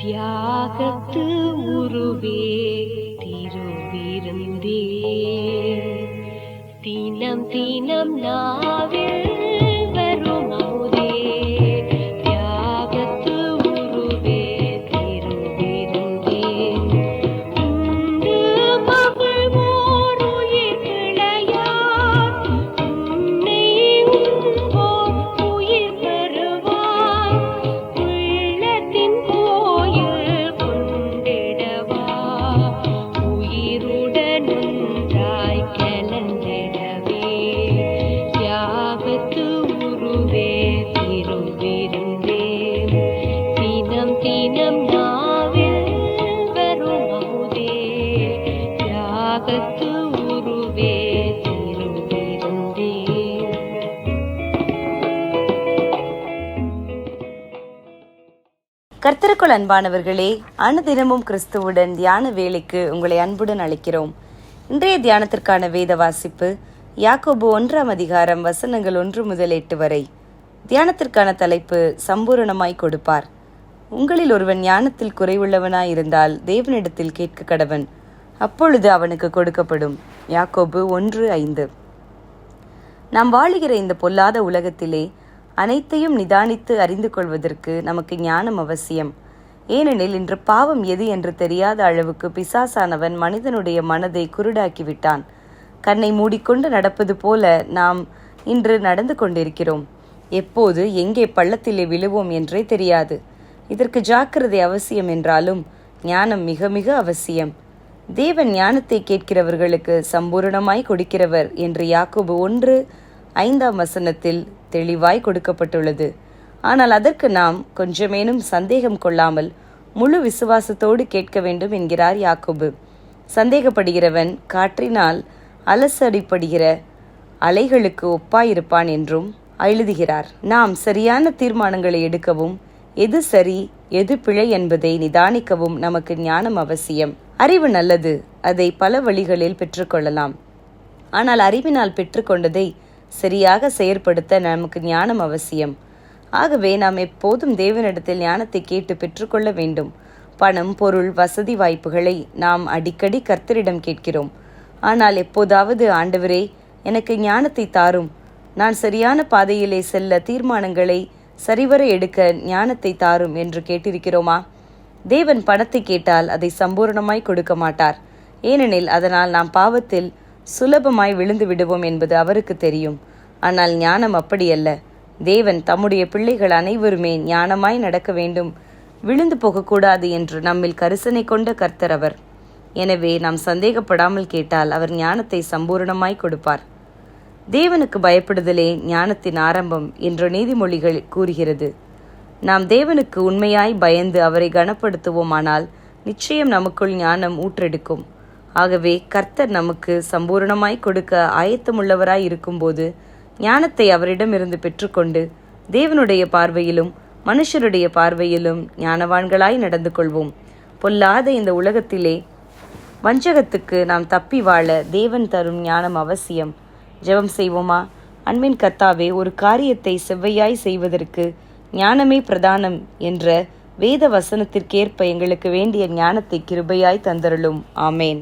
தியாகத்து உருவே திருவிருந்தே, தினம் தினம் நாவில் வரும் அமுதே. தியாகத்து உருவே திருவிருந்தே, உண்டு மகிழ்வோர் உயிர் கிளையார், உன்னை உண்போர் உயிர் பெறுவார். உள்ளத்தின் கோயில் கொண்டிடவா, உயிருடன் ஒன்றாய் கலந்திடவே. தியாகத்து உருவே திருவிருந்தே, தினம் தினம் நாவில் வரும் அமுதே. தியாகத்து உருவே திருவிருந்தே. கர்த்தருக்குள் அன்பானவர்களே, அனுதினமும் கிறிஸ்துவுடன் தியான வேலைக்கு உங்களை அன்புடன் அழைக்கிறோம். இன்றைய தியானத்திற்கான வேத வாசிப்பு யாக்கோபு 1 அதிகாரம் வசனங்கள் 1 முதல் 8 வரை. தியானத்திற்கான தலைப்பு சம்பூரணமாய் கொடுப்பார். உங்களில் ஒருவன் ஞானத்தில் குறைவுள்ளவனாயிருந்தால் தேவனிடத்தில் கேட்க கடவன், அப்பொழுது அவனுக்கு கொடுக்கப்படும். யாக்கோபு 1:5. நாம் வாழுகிற இந்த பொல்லாத உலகத்திலே அனைத்தையும் நிதானித்து அறிந்து கொள்வதற்கு நமக்கு ஞானம் அவசியம். ஏனெனில் இன்று பாவம் எது என்று தெரியாத அளவுக்கு பிசாசானவன் மனிதனுடைய மனதை குருடாக்கிவிட்டான். கண்ணை மூடிக்கொண்டு நடப்பது போல நாம் இன்று நடந்து கொண்டிருக்கிறோம். எப்போது எங்கே பள்ளத்திலே விழுவோம் என்றே தெரியாது. இதற்கு ஜாக்கிரதை அவசியம் என்றாலும் ஞானம் மிக மிக அவசியம். தேவன் ஞானத்தை கேட்கிறவர்களுக்கு சம்பூரணமாய் கொடுக்கிறவர் என்று யாக்கோபு 1:5 தெளிவாய் கொடுக்கப்பட்டுள்ளது. ஆனால் அதற்கு நாம் கொஞ்சமேனும் சந்தேகம் கொள்ளாமல் முழு விசுவாசத்தோடு கேட்க வேண்டும் என்கிறார் யாக்கோபு. சந்தேகப்படுகிறவன் காற்றினால் அலசடிப்படுகிற அலைகளுக்கு ஒப்பாயிருப்பான் என்றும் எழுதுகிறார். நாம் சரியான தீர்மானங்களை எடுக்கவும் எது சரி எது பிழை என்பதை நிதானிக்கவும் நமக்கு ஞானம் அவசியம். அறிவு நல்லது, அதை பல வழிகளில் பெற்றுக்கொள்ளலாம். ஆனால் அறிவினால் பெற்றுக்கொண்டதை சரியாக செயற்படுத்த நமக்கு ஞானம் அவசியம். ஆகவே நாம் எப்போதும் தேவனிடத்தில் ஞானத்தை கேட்டு பெற்றுக்கொள்ள வேண்டும். பணம், பொருள், வசதி வாய்ப்புகளை நாம் அடிக்கடி கர்த்தரிடம் கேட்கிறோம். ஆனால் எப்போதாவது, ஆண்டவரே எனக்கு ஞானத்தை தாரும், நான் சரியான பாதையிலே செல்ல தீர்மானங்களை சரிவர எடுக்க ஞானத்தை தாரும் என்று கேட்டிருக்கிறோமா? தேவன் பணத்தை கேட்டால் அதை சம்பூர்ணமாய் கொடுக்க மாட்டார். ஏனெனில் அதனால் நாம் பாவத்தில் சுலபமாய் விழுந்து விடுவோம் என்பது அவருக்கு தெரியும். ஆனால் ஞானம் அப்படியல்ல. தேவன் தம்முடைய பிள்ளைகள் அனைவருமே ஞானமாய் நடக்க வேண்டும், விழுந்து போகக்கூடாது என்று நம்மில் கரிசனை கொண்ட கர்த்தர் அவர். எனவே நாம் சந்தேகப்படாமல் கேட்டால் அவர் ஞானத்தை சம்பூர்ணமாய் கொடுப்பார். தேவனுக்கு பயப்படுதலே ஞானத்தின் ஆரம்பம் என்று நீதிமொழிகள் கூறுகிறது. நாம் தேவனுக்கு உண்மையாய் பயந்து அவரை கனப்படுத்துவோமானால் நிச்சயம் நமக்குள் ஞானம் ஊற்றெடுக்கும். ஆகவே கர்த்தர் நமக்கு சம்பூர்ணமாய் கொடுக்க ஆயத்தமுள்ளவராய் இருக்கும்போது ஞானத்தை அவரிடமிருந்து பெற்றுக்கொண்டு தேவனுடைய பார்வையிலும் மனுஷருடைய பார்வையிலும் ஞானவான்களாய் நடந்து கொள்வோம். பொல்லாத இந்த உலகத்திலே வஞ்சகத்துக்கு நாம் தப்பி வாழ தேவன் தரும் ஞானம் அவசியம். ஜெபம் செய்வோமா? அன்பின் கர்த்தாவே, ஒரு காரியத்தை செவ்வையாய் செய்வதற்கு ஞானமே பிரதானம் என்ற வேத வசனத்திற்கேற்ப எங்களுக்கு வேண்டிய ஞானத்தை கிருபையாய் தந்தருளும். ஆமேன்.